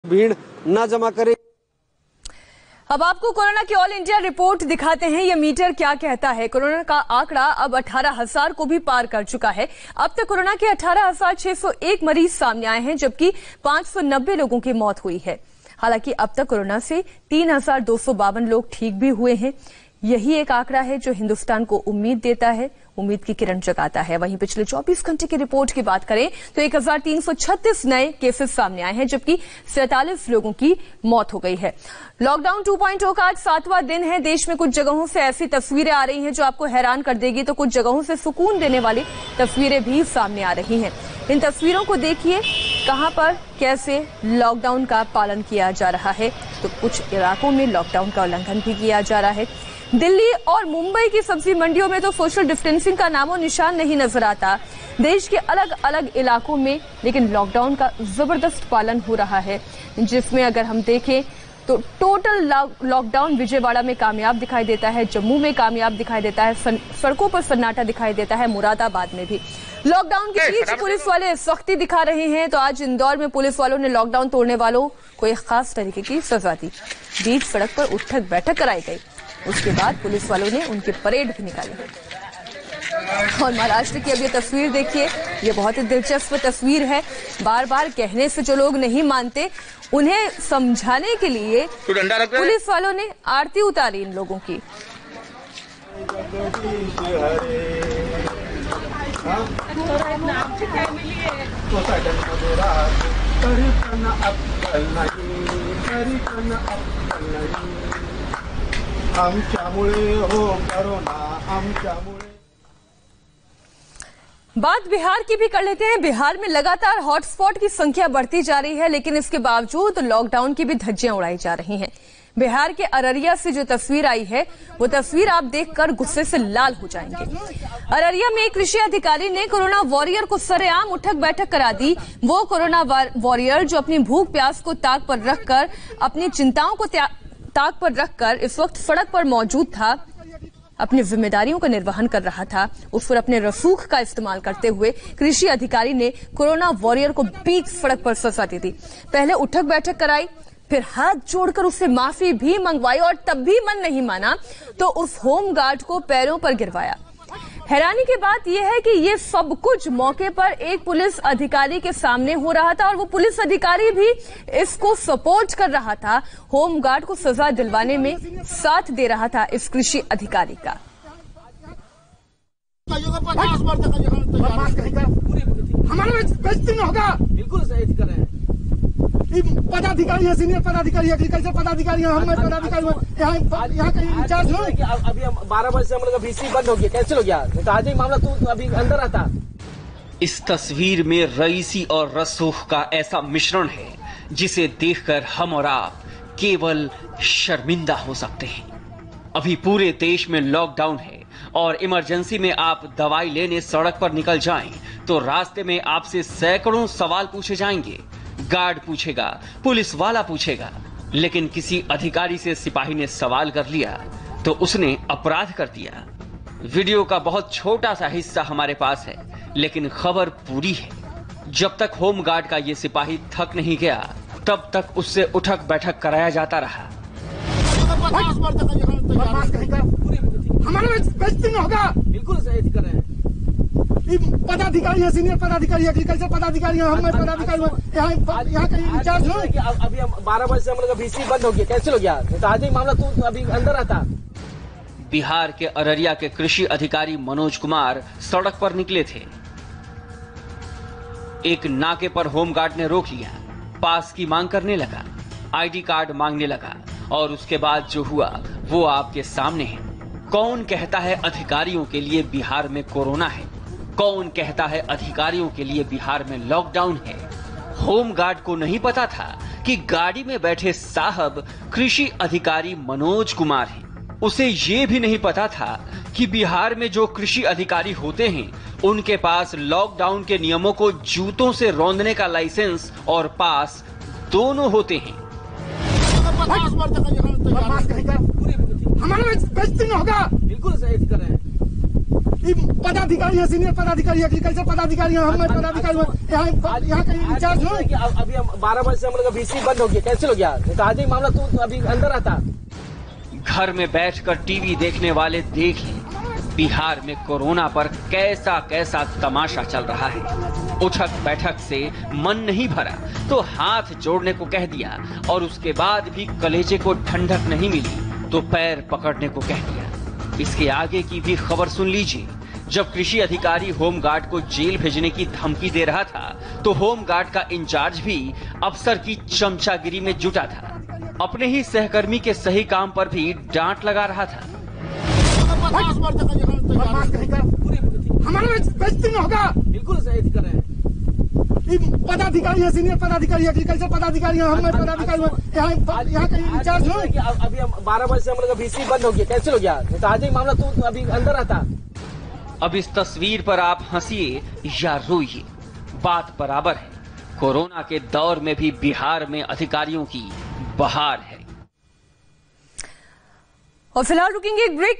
भीड़ न जमा करे। अब आपको कोरोना की ऑल इंडिया रिपोर्ट दिखाते हैं। ये मीटर क्या कहता है। कोरोना का आंकड़ा अब 18,000 को भी पार कर चुका है। अब तक कोरोना के 18,601 मरीज सामने आए हैं, जबकि 590 लोगों की मौत हुई है। हालांकि अब तक कोरोना से 3,252 लोग ठीक भी हुए हैं। यही एक आंकड़ा है जो हिंदुस्तान को उम्मीद देता है, उम्मीद की किरण जगाता है। वहीं पिछले 24 घंटे की रिपोर्ट की बात करें तो 1,336 नए केसेस सामने आए हैं, जबकि 47 लोगों की मौत हो गई है। लॉकडाउन 2.0 का आज 7वां दिन है। देश में कुछ जगहों से ऐसी तस्वीरें आ रही हैं जो आपको हैरान कर देगी, तो कुछ जगहों से सुकून देने वाली तस्वीरें भी सामने आ रही हैं। इन तस्वीरों को देखिए, कहां पर कैसे लॉकडाउन का पालन किया जा रहा है। तो कुछ इलाकों में लॉकडाउन का उल्लंघन भी किया जा रहा है। दिल्ली और मुंबई की सब्जी मंडियों में तो सोशल डिस्टेंसिंग का नामो निशान नहीं नजर आता। देश के अलग अलग इलाकों में लेकिन लॉकडाउन का जबरदस्त पालन हो रहा है, जिसमें अगर हम देखें तो टोटल लॉकडाउन विजयवाड़ा में कामयाब दिखाई देता है, जम्मू में कामयाब दिखाई देता है, सड़कों पर सन्नाटा दिखाई देता है, मुरादाबाद में भी। लॉकडाउन के बीच पुलिस वाले सख्ती दिखा रहे हैं। तो आज इंदौर में पुलिस वालों ने लॉकडाउन तोड़ने वालों को एक खास तरीके की सजा दी। बीच सड़क पर उठक बैठक कराई गई। उसके बाद पुलिस वालों ने उनकी परेड भी निकाली। और महाराष्ट्र की अब ये तस्वीर देखिए, ये बहुत ही दिलचस्प तस्वीर है। बार बार कहने से जो लोग नहीं मानते, उन्हें समझाने के लिए पुलिस वालों ने आरती उतारी इन लोगों की। बात बिहार की भी कर लेते हैं। बिहार में लगातार हॉटस्पॉट की संख्या बढ़ती जा रही है, लेकिन इसके बावजूद लॉकडाउन की भी धज्जियां उड़ाई जा रही हैं। बिहार के अररिया से जो तस्वीर आई है, वो तस्वीर आप देखकर गुस्से से लाल हो जाएंगे। अररिया में एक कृषि अधिकारी ने कोरोना वॉरियर को सरेआम उठक बैठक करा दी। वो कोरोना वॉरियर जो अपनी भूख प्यास को ताक पर रखकर, अपनी चिंताओं को ताक पर रखकर इस वक्त सड़क पर मौजूद था, अपनी जिम्मेदारियों का निर्वहन कर रहा था, उस पर अपने रसूख का इस्तेमाल करते हुए कृषि अधिकारी ने कोरोना वॉरियर को बीच सड़क पर सजा दे दी। पहले उठक बैठक कराई, फिर हाथ जोड़कर उससे माफी भी मंगवाई, और तब भी मन नहीं माना तो उस होमगार्ड को पैरों पर गिरवाया। हैरानी की बात यह है कि ये सब कुछ मौके पर एक पुलिस अधिकारी के सामने हो रहा था, और वो पुलिस अधिकारी भी इसको सपोर्ट कर रहा था। होमगार्ड को सजा दिलवाने में साथ दे रहा था इस कृषि अधिकारी का। हमारा बेइज्जती न होगा, बिल्कुल सही कर रहे हैं। पदाधिकारी है, सीनियर पदाधिकारी, एग्रीकल्चर पदाधिकारी है, हम पदाधिकारी यहाँ का इंचार्ज हूँ। अभी 12 बजे से हम लोग VC बंद हो गया, कैंसिल हो गया, तो आज ही मामला तू अभी अंदर आता। इस तस्वीर में रईसी और रसूख का ऐसा मिश्रण है जिसे देखकर हम और आप केवल शर्मिंदा हो सकते हैं। अभी पूरे देश में लॉकडाउन है और इमरजेंसी में आप दवाई लेने सड़क पर निकल जाएं तो रास्ते में आपसे सैकड़ों सवाल पूछे जाएंगे। गार्ड पूछेगा, पुलिस वाला पूछेगा, लेकिन किसी अधिकारी से सिपाही ने सवाल कर लिया तो उसने अपराध कर दिया। वीडियो का बहुत छोटा सा हिस्सा हमारे पास है, लेकिन खबर पूरी है। जब तक होमगार्ड का ये सिपाही थक नहीं गया, तब तक उससे उठक बैठक कराया जाता रहा। हमारा बेइज्जती न होगा, बिल्कुल सही कर रहे हैं। पदाधिकारी है, सीनियर पदाधिकारी, एग्रीकल्चर पदाधिकारी है, हम पदाधिकारी यहाँ का इंचार्ज हूँ। अभी 12 बजे से हम लोग VC बंद हो गया, कैंसिल हो गया, तो आज ही मामला तू अभी अंदर आता। बिहार के अररिया के कृषि अधिकारी मनोज कुमार सड़क पर निकले थे। एक नाके पर होमगार्ड ने रोक लिया, पास की मांग करने लगा, ID कार्ड मांगने लगा, और उसके बाद जो हुआ वो आपके सामने है। कौन कहता है अधिकारियों के लिए बिहार में कोरोना है? कौन कहता है अधिकारियों के लिए बिहार में लॉकडाउन है? होमगार्ड को नहीं पता था कि गाड़ी में बैठे साहब कृषि अधिकारी मनोज कुमार हैं। उसे ये भी नहीं पता था कि बिहार में जो कृषि अधिकारी होते हैं, उनके पास लॉकडाउन के नियमों को जूतों से रौंदने का लाइसेंस और पास दोनों होते हैं। हमारा बेइज्जती न होगा, बिल्कुल सही कर रहे हैं। पदाधिकारी है, सीनियर पदाधिकारी, एग्रीकल्चर पदाधिकारी हैं, हम पदाधिकारी यहाँ कहीं इंचार्ज हो। अभी हम 12 बजे से हम लोग VC बंद हो गया, कैंसिल हो गया, तो आज ही मामला तू अभी अंदर आता। घर में बैठकर टीवी देखने वाले देख लें बिहार में कोरोना पर कैसा कैसा तमाशा चल रहा है। उठक बैठक से मन नहीं भरा तो हाथ जोड़ने को कह दिया और उसके बाद भी कलेजे को ठंडक नहीं मिली तो पैर पकड़ने को कह दिया। इसके आगे की भी खबर सुन लीजिए। जब कृषि अधिकारी होमगार्ड को जेल भेजने की धमकी दे रहा था तो होमगार्ड का इंचार्ज भी अफसर की चमचागिरी में जुटा था। अपने ही सहकर्मी के सही काम पर भी डांट लगा रहा था। हमारे बेइज्जती में होगा। बिल्कुल सही कर रहे हैं। पदाधिकारी है, सीनियर पदाधिकारी, एग्रीकल्चर पदाधिकारी हैं, हम पदाधिकारी यहाँ कहीं इंचार्ज हो। अभी हम 12 बजे से हम लोग VC बंद हो गया, कैंसिल हो गया, तो आज ही मामला तू अभी अंदर आता। अब इस तस्वीर पर आप हंसिए या रोइए, बात बराबर है। कोरोना के दौर में भी बिहार में अधिकारियों की बहार है। और फिलहाल रुकेंगे एक ब्रेक।